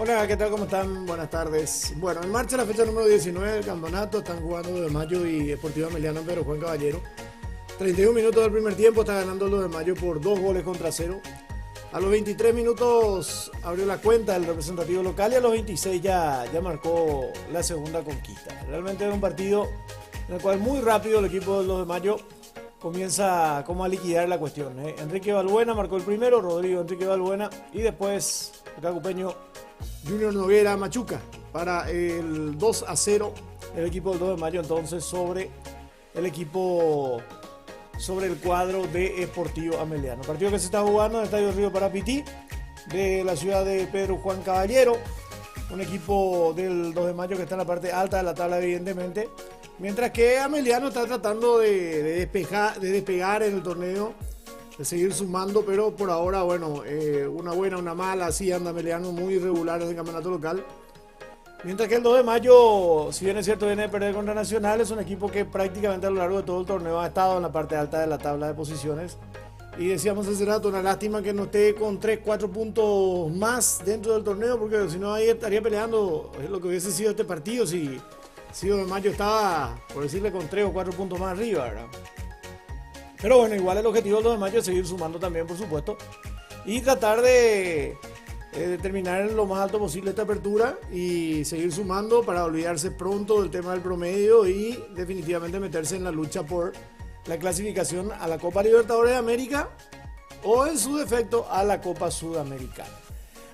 Hola, ¿qué tal? ¿Cómo están? Buenas tardes. Bueno, en marcha la fecha número 19 del campeonato. Están jugando Los de Mayo y Sportivo Ameliano en Pedro Juan Caballero. 31 minutos del primer tiempo, está ganando Los de Mayo por 2 goles contra 0. A los 23 minutos abrió la cuenta el representativo local y a los 26 ya marcó la segunda conquista. Realmente era un partido en el cual muy rápido el equipo de Los de Mayo comienza como a liquidar la cuestión. Enrique Balbuena marcó el primero, Rodrigo Enrique Balbuena, y después el cacupeño Junior Noguera Machuca para el 2-0 el equipo del 2 de mayo entonces sobre el cuadro de Sportivo Ameliano. Partido que se está jugando en el Estadio Río Parapití de la ciudad de Pedro Juan Caballero. Un equipo del 2 de mayo que está en la parte alta de la tabla evidentemente. Mientras que Ameliano está tratando de despegar en el torneo, de seguir sumando, pero por ahora, bueno, una buena, una mala, así anda Ameliano, muy irregular en el campeonato local. Mientras que el 2 de mayo, si bien es cierto, viene de perder contra Nacional, es un equipo que prácticamente a lo largo de todo el torneo ha estado en la parte alta de la tabla de posiciones. Y decíamos hace rato, una lástima que no esté con 3-4 puntos más dentro del torneo, porque si no ahí estaría peleando lo que hubiese sido este partido si 2 de mayo estaba, por decirle, con 3 o 4 puntos más arriba, ¿verdad? Pero bueno, igual el objetivo del 2 de mayo es seguir sumando también, por supuesto, y tratar de terminar en lo más alto posible esta apertura y seguir sumando para olvidarse pronto del tema del promedio y definitivamente meterse en la lucha por la clasificación a la Copa Libertadores de América o en su defecto a la Copa Sudamericana.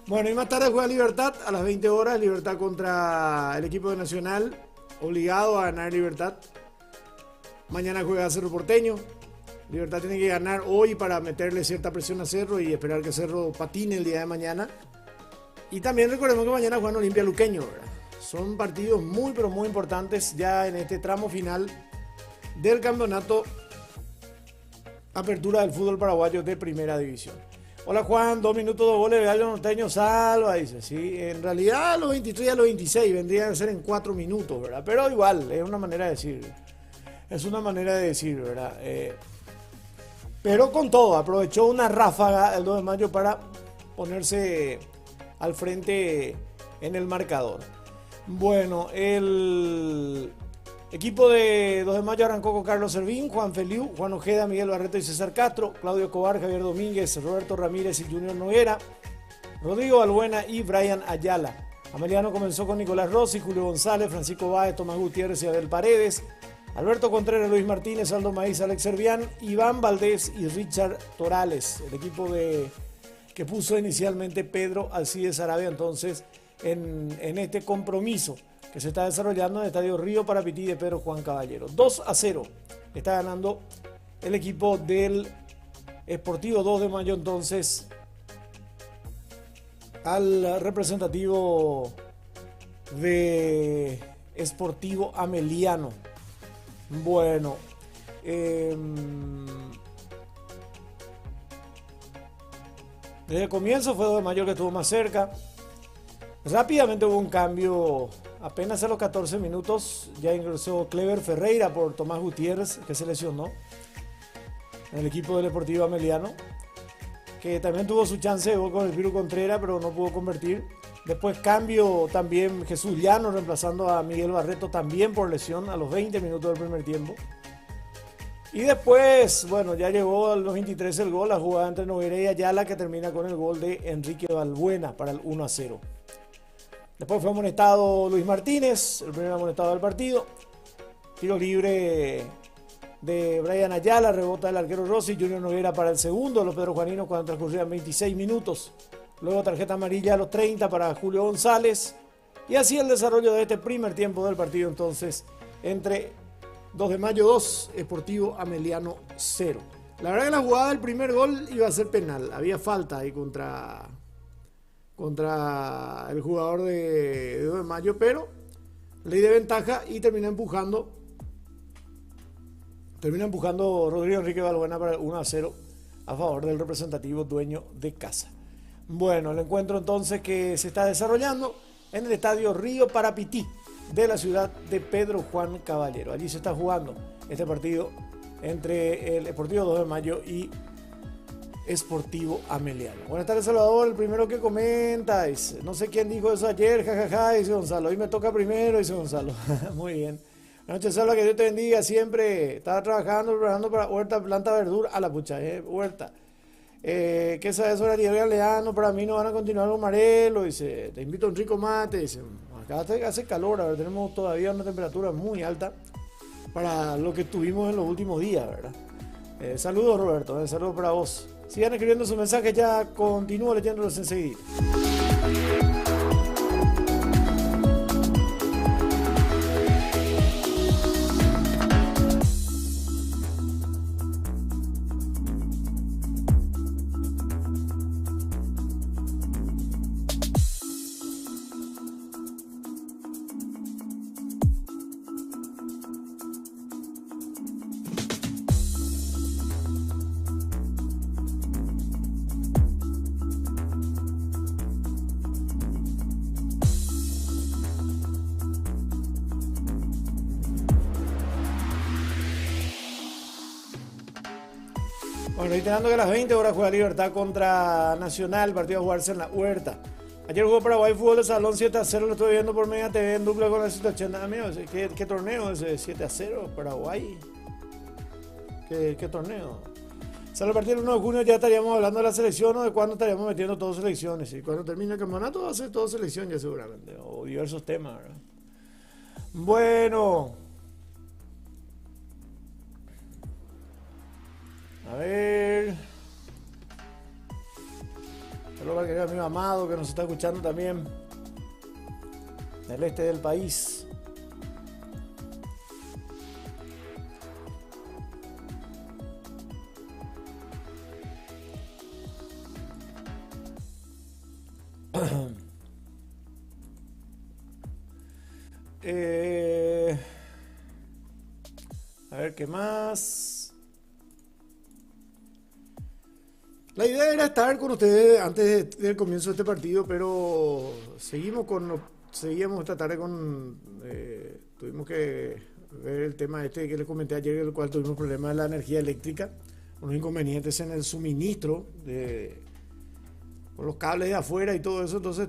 Bueno, y más tarde juega Libertad a las 20 horas, Libertad contra el equipo de Nacional, obligado a ganar Libertad. Mañana juega Cerro Porteño. Libertad tiene que ganar hoy para meterle cierta presión a Cerro y esperar que Cerro patine el día de mañana. Y también recordemos que mañana juegan Olimpia Luqueño, ¿verdad? Son partidos muy pero muy importantes ya en este tramo final del campeonato Apertura del fútbol paraguayo de primera división. Hola Juan, 2 minutos de goles de Gallo Norteño salva, dice. Sí, en realidad a los 23 y a los 26 vendrían a ser en 4 minutos, ¿verdad? Pero igual, es una manera de decir. Es una manera de decir, ¿verdad? Pero con todo, aprovechó una ráfaga el 2 de mayo para ponerse al frente en el marcador. Bueno, el equipo de 2 de mayo arrancó con Carlos Servín, Juan Feliu, Juan Ojeda, Miguel Barreto y César Castro, Claudio Cobar, Javier Domínguez, Roberto Ramírez y Junior Noguera, Rodrigo Balbuena y Brian Ayala. Ameliano comenzó con Nicolás Rossi, Julio González, Francisco Báez, Tomás Gutiérrez y Abel Paredes, Alberto Contreras, Luis Martínez, Aldo Maíz, Alex Servián, Iván Valdés y Richard Torales, el equipo que puso inicialmente Pedro Alcides Arabia entonces en este compromiso que se está desarrollando en el Estadio Río Parapití de Pedro Juan Caballero. 2-0 está ganando el equipo del Sportivo 2 de mayo entonces al representativo de Sportivo Ameliano. Bueno, desde el comienzo fue 2 de mayo que estuvo más cerca. Rápidamente hubo un cambio, apenas a los 14 minutos ya ingresó Clever Ferreira por Tomás Gutiérrez, que se lesionó en el equipo del Deportivo Ameliano, que también tuvo su chance de gol con el Piru Contreras, pero no pudo convertir. Después cambio también Jesús Llano reemplazando a Miguel Barreto también por lesión a los 20 minutos del primer tiempo. Y después, bueno, ya llegó a los 23 el gol, la jugada entre Noguera y Ayala que termina con el gol de Enrique Balbuena para el 1-0. Después fue amonestado Luis Martínez, el primer amonestado del partido. Tiro libre de Brian Ayala, rebota el arquero Rossi, Junior Noguera para el segundo, los pedrojuaninos cuando transcurrían 26 minutos. Luego tarjeta amarilla a los 30 para Julio González. Y así el desarrollo de este primer tiempo del partido entonces entre 2 de mayo 2, Sportivo Ameliano 0. La verdad que la jugada del primer gol iba a ser penal. Había falta ahí contra el jugador de 2 de mayo, pero ley de ventaja y termina empujando Rodrigo Enrique Balbuena para el 1-0 a favor del representativo dueño de casa. Bueno, el encuentro entonces que se está desarrollando en el Estadio Río Parapití de la ciudad de Pedro Juan Caballero. Allí se está jugando este partido entre el Sportivo 2 de mayo y Esportivo Ameliano. Buenas tardes, Salvador. El primero que comenta, dice, no sé quién dijo eso ayer, jajaja, dice Gonzalo. Hoy me toca primero, dice Gonzalo. Muy bien. Buenas noches, Salva, que Dios te bendiga siempre. Estaba trabajando, preparando para huerta, planta, verdura. A la pucha, huerta. ¿Qué sabes sobre Ariel Galeano? Para mí no van a continuar con Marelo. Dice, te invito a un rico mate. Dice, acá hace calor, a ver, tenemos todavía una temperatura muy alta para lo que tuvimos en los últimos días, ¿verdad? Saludos, Roberto, saludos para vos. Sigan escribiendo sus mensajes, ya continúo leyéndolos enseguida. Bueno, reiterando que a las 20 horas juega Libertad contra Nacional, el partido a jugarse en la Huerta. Ayer jugó Paraguay Fútbol de Salón 7-0, lo estoy viendo por Media TV en dupla con el 180. Amigo, ¿qué torneo es ese 7-0 Paraguay? ¿Qué torneo? Sale el partido el 1 de junio, ya estaríamos hablando de la selección o de cuándo estaríamos metiendo todas selecciones. Y cuando termine el campeonato va a ser todo selección ya seguramente, o diversos temas, ¿verdad? Bueno. A ver. Saludos al querido amigo Amado que nos está escuchando también del este del país. A ver qué más. La idea era estar con ustedes antes del comienzo de este partido, pero seguimos esta tarde con tuvimos que ver el tema este que les comenté ayer, en el cual tuvimos problemas de la energía eléctrica, unos inconvenientes en el suministro con los cables de afuera y todo eso. Entonces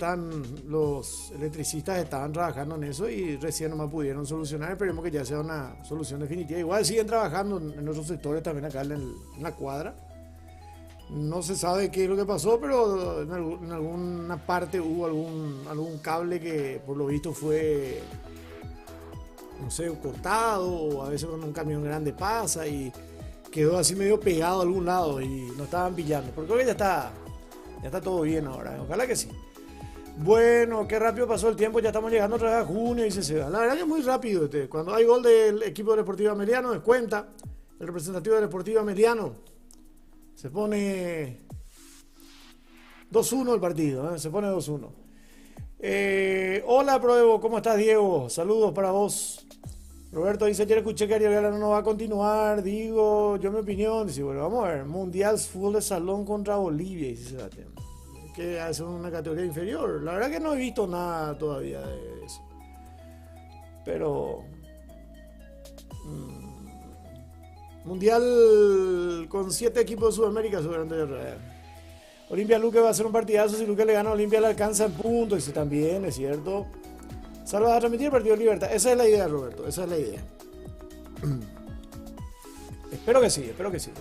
los electricistas estaban trabajando en eso y recién nomás pudieron solucionar. Esperemos que ya sea una solución definitiva. Igual siguen trabajando en otros sectores también acá en la cuadra. No se sabe qué es lo que pasó, pero en alguna parte hubo algún cable que por lo visto fue, no sé, cortado, o a veces cuando un camión grande pasa y quedó así medio pegado a algún lado y no estaban pillando. Pero creo que ya está todo bien ahora, ojalá que sí. Bueno, qué rápido pasó el tiempo, ya estamos llegando otra vez a junio, dice Seba. La verdad que es muy rápido. Cuando hay gol del equipo del Deportivo Ameliano, descuenta el representativo del Deportivo Ameliano. Se pone 2-1 el partido, se pone 2-1. Hola, Proevo, ¿cómo estás, Diego? Saludos para vos. Roberto dice, ayer escuché que Ariel Galeano no va a continuar. Digo, yo mi opinión. Dice, bueno, vamos a ver, Mundial Fútbol de Salón contra Bolivia, dice Sebastián. Que hace una categoría inferior. La verdad que no he visto nada todavía de eso. Pero... Mundial con 7 equipos de Sudamérica seguramente. Olimpia Luque va a ser un partidazo. Si Luque le gana a Olimpia le alcanza en puntos. Dice también, es cierto. Salva a transmitir el partido de Libertad. Esa es la idea, Roberto. Esa es la idea. Espero que sí.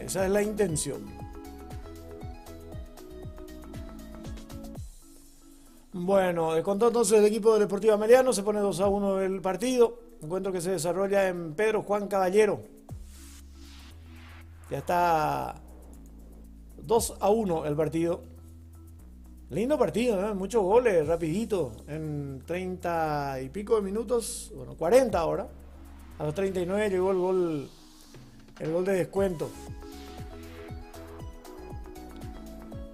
Esa es la intención. Bueno, contó entonces el equipo del Deportivo Ameliano. Se pone 2-1 el partido. Encuentro que se desarrolla en Pedro Juan Caballero. Ya está 2-1 el partido. Lindo partido, muchos goles, rapidito. En 30 y pico de minutos, bueno, 40 ahora. A los 39 llegó el gol de descuento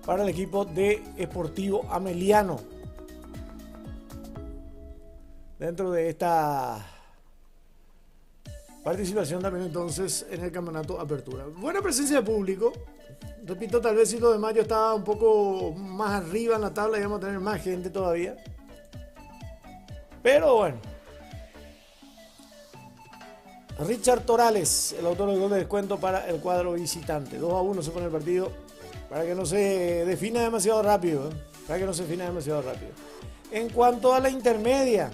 para el equipo de Esportivo Ameliano. Dentro de esta participación también entonces en el campeonato Apertura. Buena presencia de público. Repito, tal vez si lo de mayo estaba un poco más arriba en la tabla, íbamos a tener más gente todavía. Pero bueno. Richard Torales, el autor del gol de descuento para el cuadro visitante. 2-1 se pone el partido para que no se defina demasiado rápido. Para que no se defina demasiado rápido. En cuanto a la intermedia,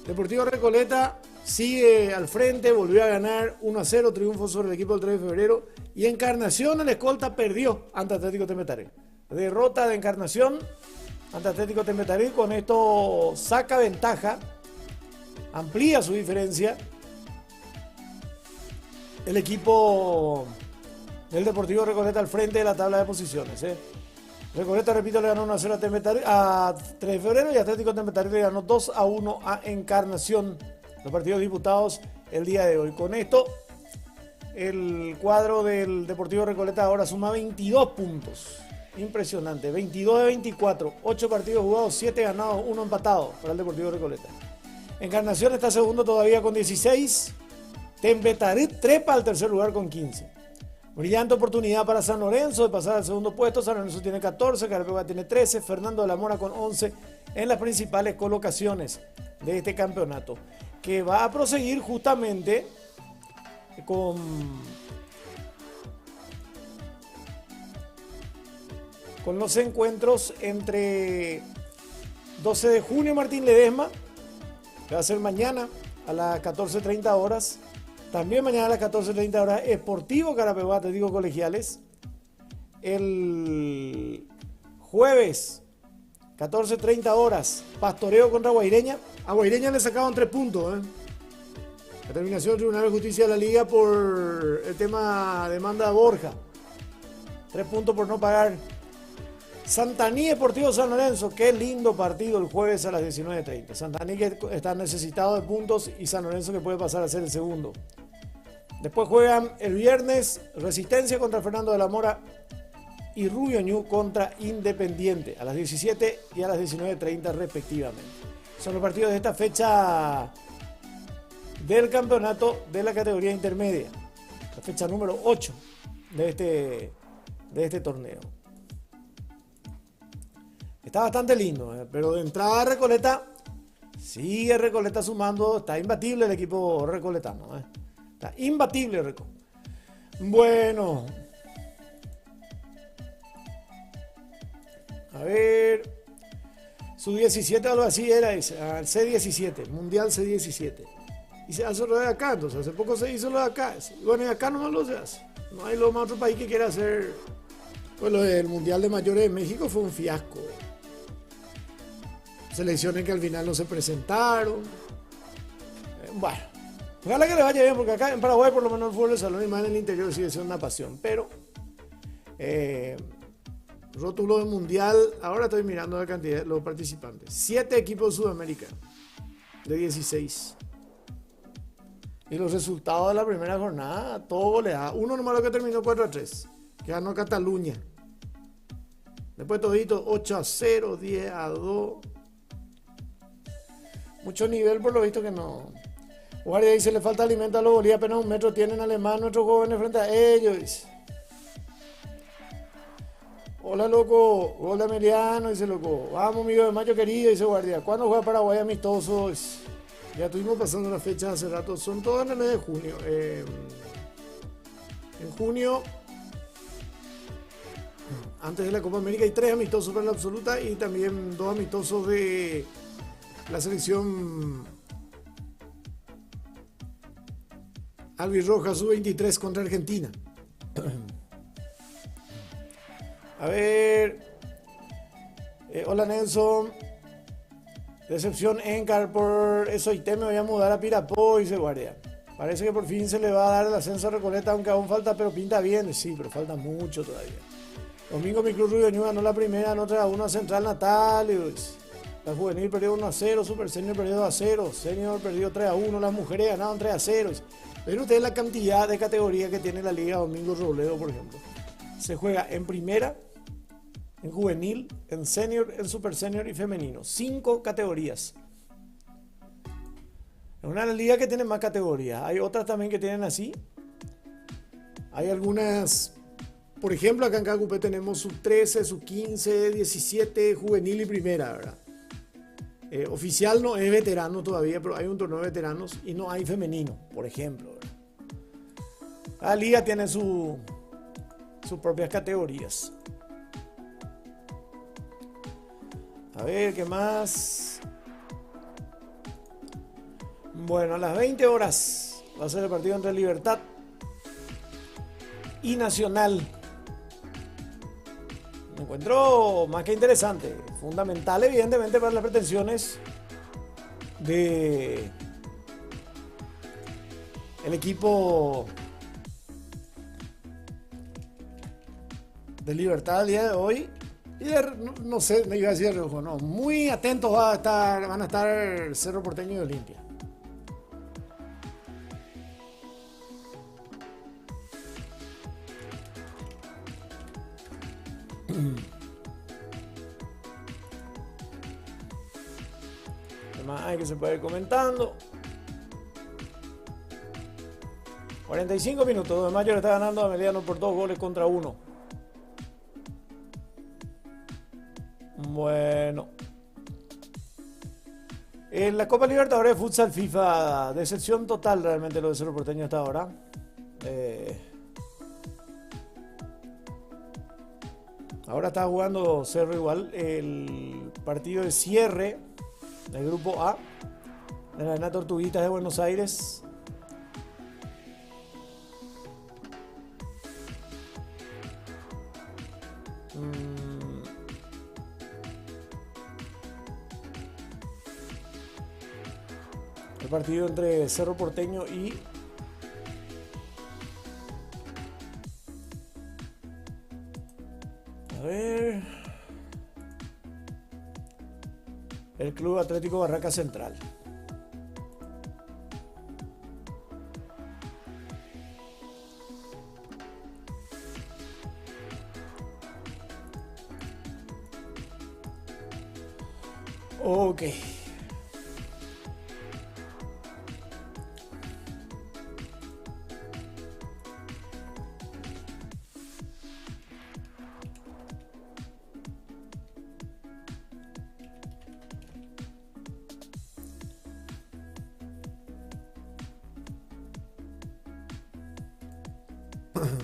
Deportivo Recoleta sigue al frente, volvió a ganar 1-0, triunfo sobre el equipo del 3 de febrero. Y Encarnación, el escolta, perdió ante Atlético Tembetaré. Derrota de Encarnación ante Atlético Tembetaré. Con esto saca ventaja, amplía su diferencia el equipo del Deportivo Recoleta al frente de la tabla de posiciones. Recoleta, repito, le ganó 1-0 a 3 de febrero y Atlético Tembetaré le ganó 2-1 a Encarnación. Los partidos disputados el día de hoy. Con esto, el cuadro del Deportivo Recoleta ahora suma 22 puntos. Impresionante, 22 de 24, 8 partidos jugados, 7 ganados, 1 empatado para el Deportivo Recoleta. Encarnación está segundo todavía con 16. Tembetaré trepa al tercer lugar con 15. Brillante oportunidad para San Lorenzo de pasar al segundo puesto. San Lorenzo tiene 14, Carapeguá tiene 13, Fernando de la Mora con 11 en las principales colocaciones de este campeonato, que va a proseguir justamente con los encuentros entre 12 de junio Martín Ledesma, que va a ser mañana a las 14:30 horas. También mañana a las 14:30 horas, Sportivo Carapeguá Atlético Colegiales. El jueves, 14:30 horas, Pastoreo contra Guaireña. A Guaireña le sacaban 3 puntos. La terminación del Tribunal de Justicia de la Liga por el tema demanda de Borja. 3 puntos por no pagar. Santaní Deportivo San Lorenzo, qué lindo partido el jueves a las 19:30. Santaní que está necesitado de puntos y San Lorenzo que puede pasar a ser el segundo. Después juegan el viernes Resistencia contra Fernando de la Mora y Rubio Ñu contra Independiente a las 17 y a las 19:30 respectivamente. Son los partidos de esta fecha del campeonato de la categoría intermedia, la fecha número 8 de este torneo. Está bastante lindo, pero de entrada Recoleta, sigue Recoleta sumando, está imbatible el equipo recoletano. Está imbatible Reco. Bueno, a ver, su 17 algo así era, el C17, Mundial C17. Y se hace lo de acá, entonces hace poco se hizo lo de acá. Bueno, y acá nomás lo se hace. No hay lo más otro país que quiera hacer. Pues lo del Mundial de Mayores de México fue un fiasco. Selecciones que al final no se presentaron. Bueno, ojalá que le vaya bien, porque acá en Paraguay por lo menos el fútbol de salón y más en el interior sigue siendo una pasión. Pero rótulo de mundial, ahora estoy mirando la cantidad de los participantes. 7 equipos de Sudamérica de 16. Y los resultados de la primera jornada, todo goleada. Uno nomás lo que terminó 4-3, que ganó Cataluña. Después todito 8-0, 10-2. Mucho nivel por lo visto que no. Guardia dice, le falta alimento a los bolívares, apenas 1 metro tienen alemán nuestros jóvenes frente a ellos. Dice. Hola loco, hola Emiliano, dice loco. Vamos amigo de Mayo querido, dice Guardia. ¿Cuándo juega Paraguay amistoso? Dice. Ya estuvimos pasando las fechas hace rato, son todas en el mes de junio. En junio, antes de la Copa América, hay 3 amistosos para la absoluta y también 2 amistosos de la selección albirroja sub-23 contra Argentina. A ver, hola Nelson. Decepción Encar por eso y me voy a mudar a Pirapó, dice Guardia. Parece que por fin se le va a dar el ascenso a Recoleta, aunque aún falta, pero pinta bien. Sí, pero falta mucho todavía. Domingo mi club Rubio Ñu ganó la primera, no 3-1 a Central Natal. La juvenil perdió 1-0, Super Senior perdió 2-0, Senior perdió 3-1, las mujeres ganaron 3-0. Ven ustedes la cantidad de categorías que tiene la Liga Domingo Robledo, por ejemplo. Se juega en primera, en juvenil, en senior, en super senior y femenino. 5 categorías. Es una liga que tiene más categorías. Hay otras también que tienen así. Hay algunas, por ejemplo, acá en Cacupé tenemos sub 13, sub 15, 17, juvenil y primera, ¿verdad? Oficial no es veterano todavía, pero hay un torneo de veteranos y no hay femenino, por ejemplo. La liga tiene sus propias categorías. A ver, ¿qué más? Bueno, a las 20 horas va a ser el partido entre Libertad y Nacional. Un encuentro más que interesante, fundamental evidentemente para las pretensiones de el equipo de Libertad el día de hoy. Y no sé, me iba a decir, no, muy atentos van a estar Cerro Porteño y Olimpia. ¿Qué más hay que se puede ir comentando? 45 minutos, 2 de mayo le está ganando a Ameliano por 2-1. Bueno. En la Copa Libertadores de Futsal FIFA, decepción total realmente lo de Cerro Porteño hasta ahora. Ahora está jugando Cerro igual el partido de cierre del grupo A de la Arena Tortuguitas de Buenos Aires. El partido entre Cerro Porteño y el Club Atlético Barraca Central. Ok.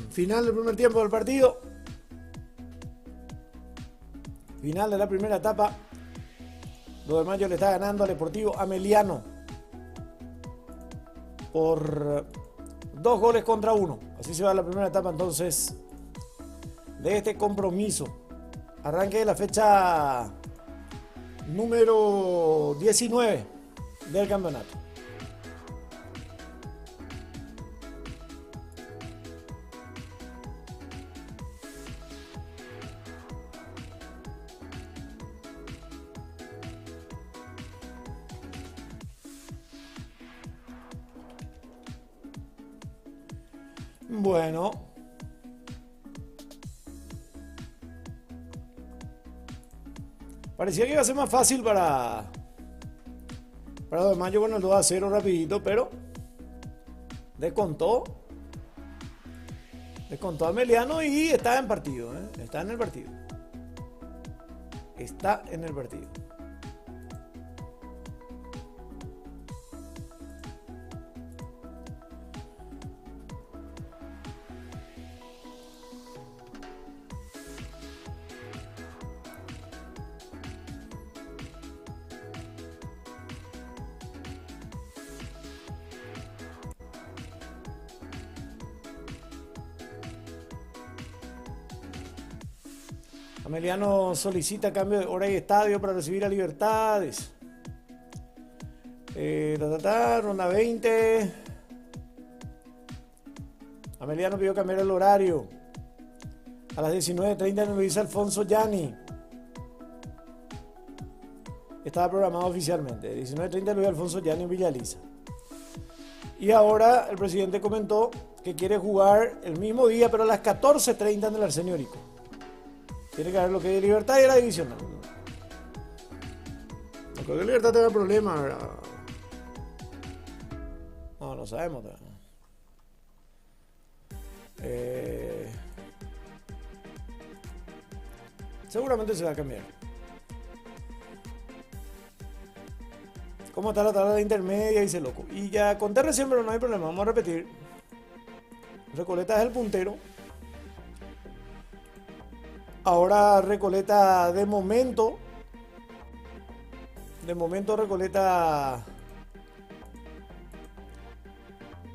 Final del primer tiempo del partido. Final de la primera etapa. 2 de mayo le está ganando al Deportivo Ameliano por 2-1. Así se va la primera etapa entonces de este compromiso. Arranque de la fecha número 19 del campeonato. Bueno, parecía que iba a ser más fácil para 2 de mayo con el 2-0 rapidito, pero descontó Ameliano y está en partido, está en el partido. Está en el partido. Ameliano solicita cambio de hora y estadio para recibir a Libertades. Ronda 20. Ameliano pidió cambiar el horario. A las 19:30 en Luis Alfonso Gianni. Estaba programado oficialmente. 19:30 Luis Alfonso Gianni en Villa Elisa. Y ahora el presidente comentó que quiere jugar el mismo día, pero a las 14:30 en el Arsenio Orico. Tiene que haber lo que es Libertad y la división. No creo que Libertad tenga problema, ¿verdad? No sabemos. Seguramente se va a cambiar. cómo está la tabla de intermedia, dice loco. Y ya conté recién, pero no hay problema, vamos a repetir. Recoleta es el puntero. Ahora Recoleta de momento Recoleta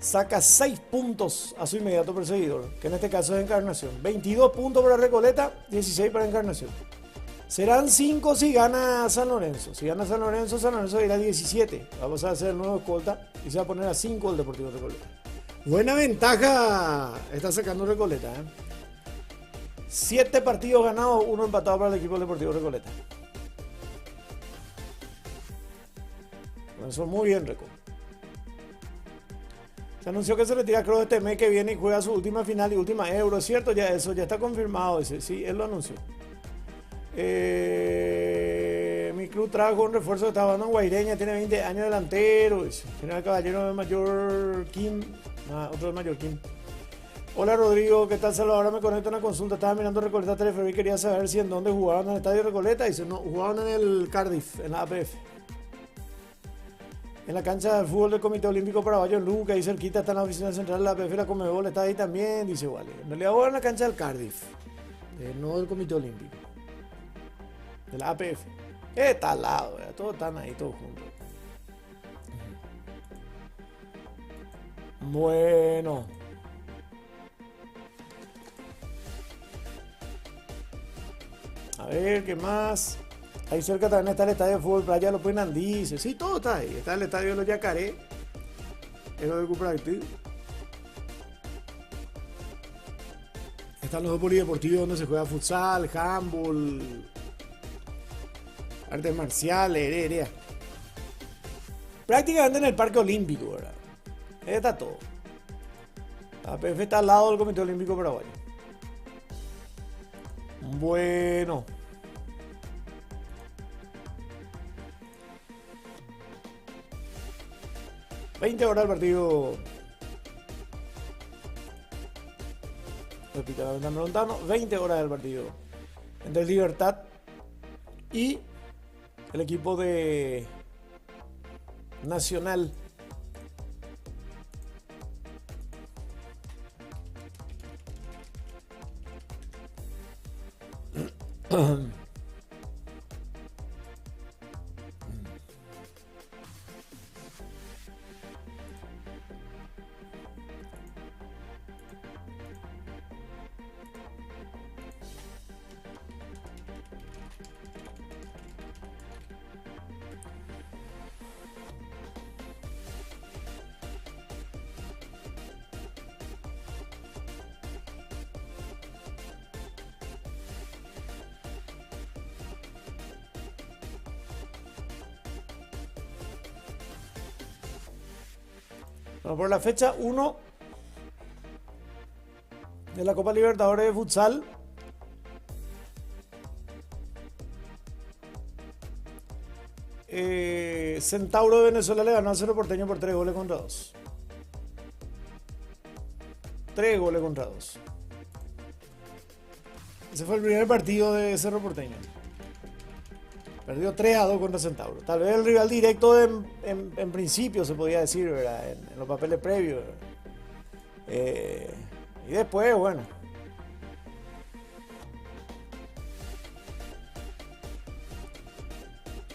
saca 6 puntos a su inmediato perseguidor, que en este caso es Encarnación. 22 puntos para Recoleta, 16 para Encarnación. Serán 5 si gana San Lorenzo. Si gana San Lorenzo irá a 17. Vamos a hacer el nuevo escolta y se va a poner a 5 el Deportivo Recoleta. Buena ventaja está sacando Recoleta, 7 partidos ganados, 1 empatado para el equipo del Deportivo Recoleta. Eso muy bien, Reco. Se anunció que se retira Kroos este mes que viene y juega su última final y última Euro, ¿es cierto? Ya eso ya está confirmado, dice. Sí, él lo anunció. Mi club trajo un refuerzo que está jugando en Guaireña, tiene 20 años delantero, dice. Tiene al caballero de Mayor Kim, otro de Mayor Kim. Hola Rodrigo, ¿qué tal? Salud, ahora me conecto a una consulta. Estaba mirando Recoleta Telefe y quería saber si en dónde jugaban, en el estadio Recoleta. Dice, no, jugaban en el Cardiff, en la APF. En la cancha del fútbol del Comité Olímpico Paraguayo en Luca, ahí cerquita está en la oficina central de la APF, la Conmebol está ahí también, dice vale. En realidad juegan en la cancha del Cardiff, no del Comité Olímpico, de la APF. Está al lado, todos están ahí, todos juntos. Bueno. A ver, ¿qué más? Ahí cerca también está el estadio de fútbol Playa López Nandice. Sí, todo está ahí. Está el estadio de los Yacaré. El de Cupractic. Están los dos polideportivos donde se juega futsal, handball, artes marciales, heredia. Prácticamente en el Parque Olímpico, ¿verdad? Ahí está todo. La APF está al lado del Comité Olímpico Paraguayo. Bueno. $20 el partido. Repito, la ventana Lontano. 20 horas del partido entre Libertad y el equipo de Nacional. Bueno, por la fecha 1 de la Copa Libertadores de Futsal, Centauro de Venezuela le ganó a Cerro Porteño por 3 goles contra 2. 3 goles contra 2. Ese fue el primer partido de Cerro Porteño. Perdió 3-2 contra Centauro. Tal vez el rival directo en principio, se podía decir, ¿verdad? En los papeles previos. Y después, bueno.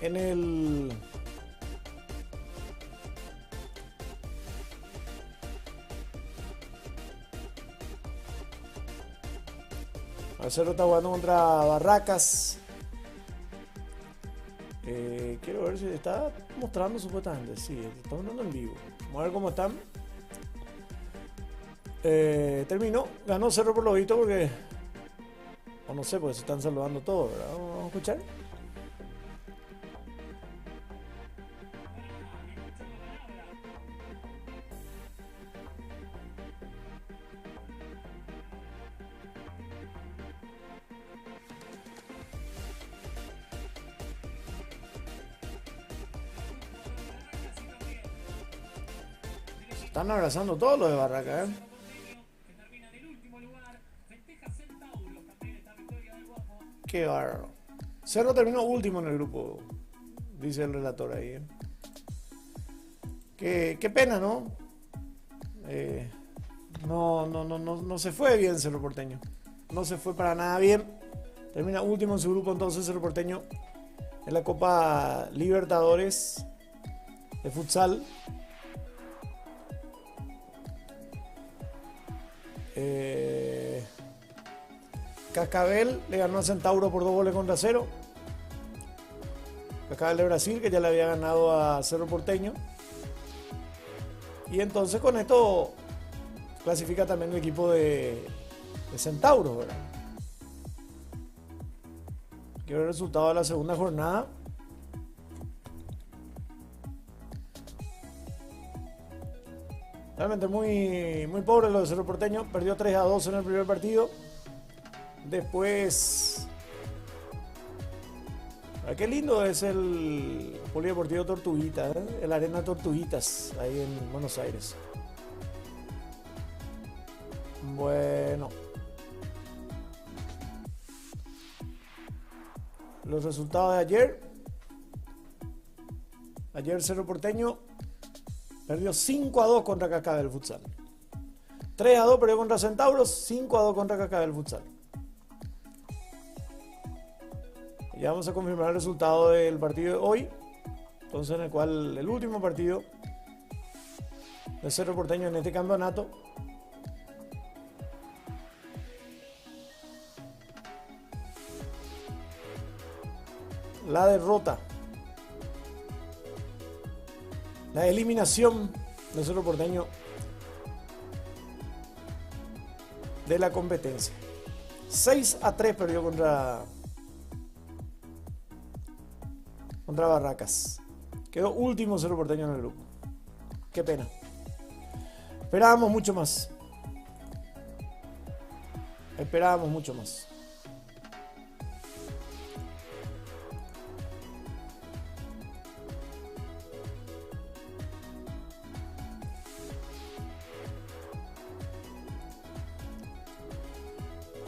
En el... Cerro está jugando contra Barracas. Quiero ver si está mostrando supuestamente. Sí, está mostrando en vivo. Vamos a ver cómo están. Terminó. Ganó Cerro por lo visto porque... O no sé, porque se están saludando todos, ¿verdad? Vamos a escuchar. Están abrazando todos los de Barraca, Qué bárbaro. Cerro terminó último en el grupo, dice el relator ahí, Qué pena, ¿no? No se fue bien Cerro Porteño. No se fue para nada bien. Termina último en su grupo entonces Cerro Porteño en la Copa Libertadores de futsal. Cascabel le ganó a Centauro por 2-0. Cascabel de Brasil, que ya le había ganado a Cerro Porteño. Y entonces con esto clasifica también el equipo de Centauro, ¿verdad? Quiero el resultado de la segunda jornada. Realmente muy pobre lo de Cerro Porteño. Perdió 3-2 en el primer partido. Después... Qué lindo es el Polideportivo Tortuguita, ¿eh? El Arena Tortuguitas, ahí en Buenos Aires. Bueno. Los resultados de ayer. Ayer Cerro Porteño perdió 5-2 contra Cascabel Futsal. 3-2 perdió contra Centauros, 5-2 contra Cascabel Futsal. Ya vamos a confirmar el resultado del partido de hoy. Entonces, en el cual el último partido de Cerro Porteño en este campeonato. La derrota. La eliminación de Cerro Porteño de la competencia. 6-3 perdió contra Barracas. Quedó último Cerro Porteño en el grupo. Qué pena. Esperábamos mucho más. Esperábamos mucho más.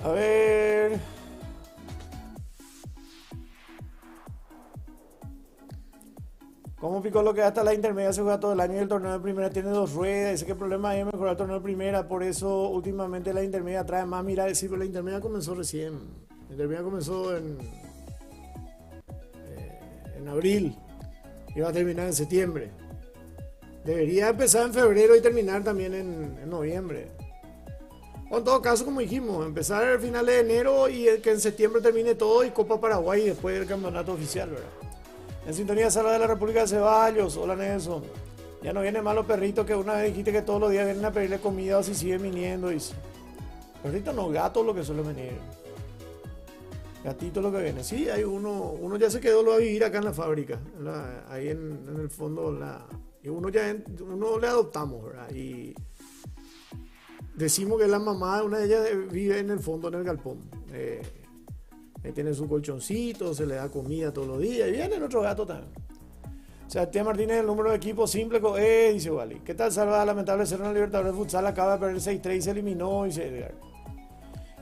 A ver. Como Piccolo que hasta la intermedia se juega todo el año y el torneo de primera tiene 2 ruedas. Dice que el problema es mejorar el torneo de primera. Por eso últimamente la intermedia trae más. Mira, decir, pero la intermedia comenzó recién. La intermedia comenzó en abril. Y va a terminar en septiembre. Debería empezar en febrero y terminar también en noviembre. O en todo caso, como dijimos, empezar a finales de enero y que en septiembre termine todo y Copa Paraguay y después el campeonato oficial, ¿verdad? En sintonía Salva de la República de Ceballos. Hola Nelson. Ya no vienen más los perritos que una vez dijiste que todos los días vienen a pedirle comida o si siguen viniendo. Dice. Perritos no, gatos lo que suele venir. Gatito lo que viene. Sí, hay uno ya se quedó a vivir acá en la fábrica. Ahí en el fondo. Y uno le adoptamos, ¿verdad? Y decimos que la mamá, una de ellas vive en el fondo, en el galpón. Ahí tiene su colchoncito, se le da comida todos los días. Y viene el otro gato también. Sebastián Martínez, el número de equipo simple. Dice Wally. ¿Qué tal, Salva? Lamentable ser una Libertadores de Futsal. Acaba de perder 6-3 y se eliminó. Dice Edgar.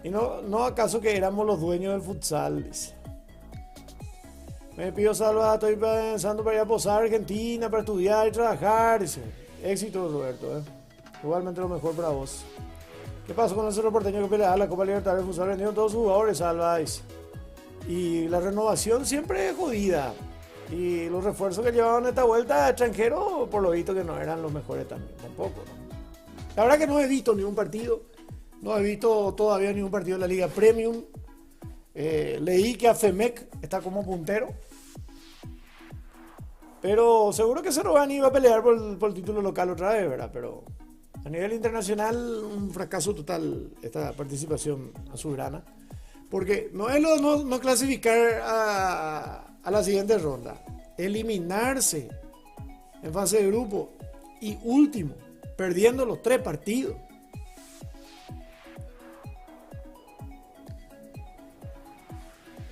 Y no acaso que éramos los dueños del futsal. Dice. Me pido Salva. Estoy pensando para ir a posar a Argentina, para estudiar y trabajar. Dice. Éxito, Roberto. Igualmente lo mejor para vos. ¿Qué pasó con el Cerro Porteño que pelea la Copa Libertadores de Futsal? Vendieron todos sus jugadores, Salva. Dice. Y la renovación siempre es jodida. Y los refuerzos que llevaban esta vuelta extranjeros, por lo visto que no eran los mejores tampoco, ¿no? La verdad que no he visto ningún partido. No he visto todavía ningún partido de la Liga Premium. Leí que Afemec está como puntero. Pero seguro que Cerro iba a pelear por el título local otra vez, ¿verdad? Pero a nivel internacional, un fracaso total esta participación azulgrana. Porque no es no clasificar a la siguiente ronda. Eliminarse en fase de grupo. Y último, perdiendo los 3 partidos.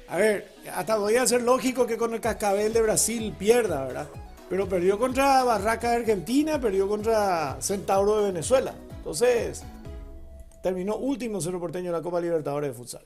A ver, hasta podría ser lógico que con el Cascabel de Brasil pierda, ¿verdad? Pero perdió contra Barracas de Argentina, perdió contra Centauro de Venezuela. Entonces, terminó último Cerro Porteño en la Copa Libertadores de Futsal.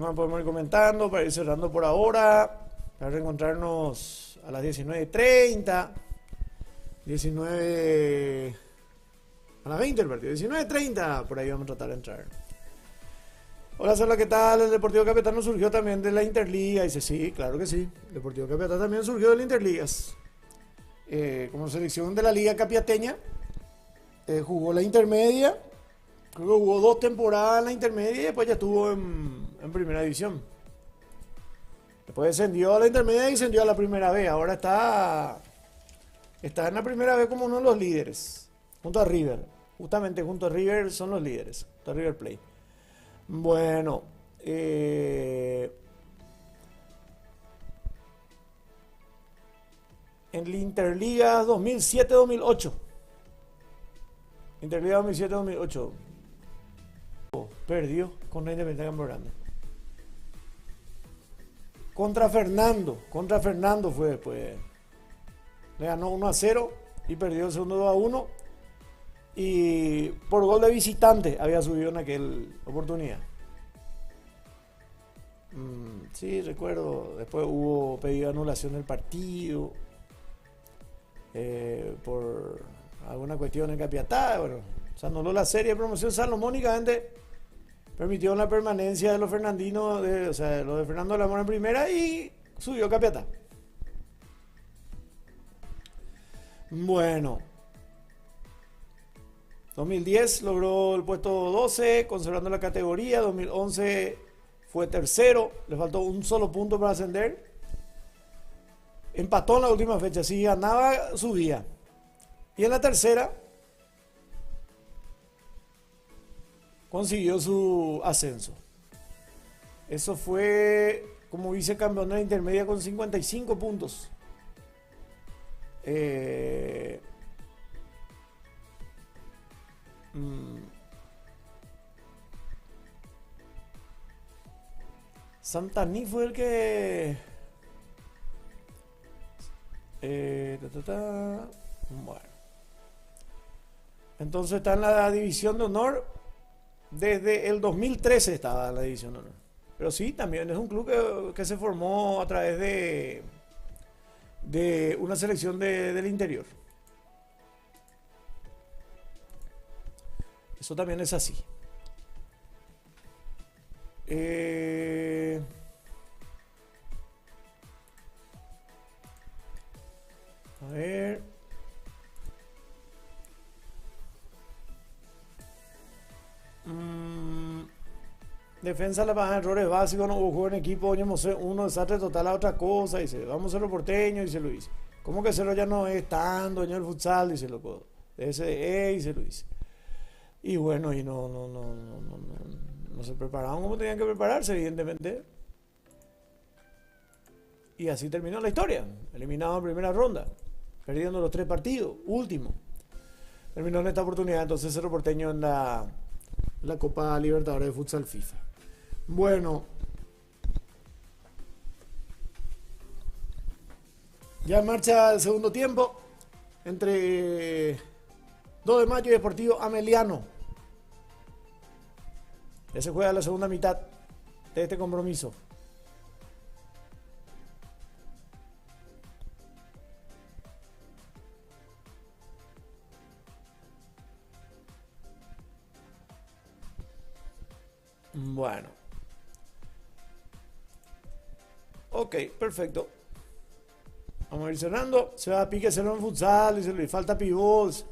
más podemos ir comentando para ir cerrando por ahora? Para reencontrarnos a las 19:30. 19 a las 20 el partido. 19:30, por ahí vamos a tratar de entrar. Hola, Sala, ¿qué tal? El Deportivo Capiatá surgió también de la Interliga. Dice, sí, claro que sí. El Deportivo Capiatá también surgió de la Interligas. Como selección de la Liga Capiateña. Jugó la intermedia. Creo que jugó 2 temporadas en la intermedia y después ya estuvo en primera división. Después descendió a la intermedia y descendió a la primera B. Ahora está en la primera B como uno de los líderes. Junto a River. Justamente junto a River son los líderes. Junto a River Plate. Bueno. En la Interliga 2007-2008. Interliga 2007-2008. Perdió con la Independiente de Campo Grande. Contra Fernando fue después. Le ganó 1-0 y perdió el segundo 2-1. Y por gol de visitante había subido en aquella oportunidad. Sí, recuerdo. Después hubo pedido de anulación del partido. Por alguna cuestión en Capiatá. Bueno, se anuló la serie de promoción salomónicamente. Permitió la permanencia de los fernandinos, o sea, lo de Fernando Lamor en primera y subió Capiatá. Bueno. 2010 logró el puesto 12, conservando la categoría. 2011 fue tercero, le faltó un solo punto para ascender. Empató en la última fecha, si ganaba, subía. Y en la tercera consiguió su ascenso. Eso fue como vicecampeón de la intermedia con 55 puntos. Santaní fue el que... Bueno. Entonces está en la división de honor. Desde el 2013 estaba en la división de honor. Pero sí, también es un club que se formó a través de una selección del interior. Eso también es así. A ver. Defensa le pasan errores básicos, no hubo juego en equipo, uno desastre total a otra cosa, dice, vamos a ser porteño, dice Luis. ¿Cómo que Cerro ya no es tan dueño del futsal? Dice loco. Dice Luis. Y bueno, y no se prepararon como tenían que prepararse, evidentemente. Y así terminó la historia. Eliminado en primera ronda, perdiendo los 3 partidos, último. Terminó en esta oportunidad entonces Cerro Porteño en la Copa Libertadores de Futsal FIFA. Bueno, ya en marcha el segundo tiempo entre 2 de Mayo y Deportivo Ameliano. Ya se juega la segunda mitad de este compromiso. Bueno. Ok, perfecto. Vamos a ir cerrando. Se va a pique Cerro en futsal. Dice Luis, falta pivots.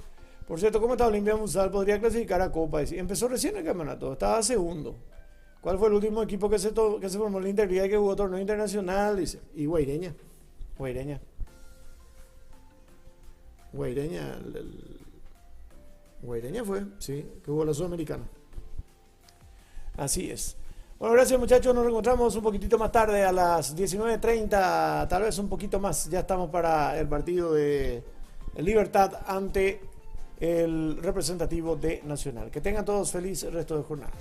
Por cierto, ¿cómo está Olimpia en futsal? Podría clasificar a Copa. Empezó recién el campeonato. Estaba segundo. ¿Cuál fue el último equipo que se formó en la Interliga y que jugó torneo internacional? Dice. Y Guaireña. Guaireña fue, sí, que jugó la Sudamericana. Así es. Bueno, gracias muchachos, nos reencontramos un poquitito más tarde a las 19:30, tal vez un poquito más. Ya estamos para el partido de Libertad ante el representativo de Nacional. Que tengan todos feliz resto de jornada.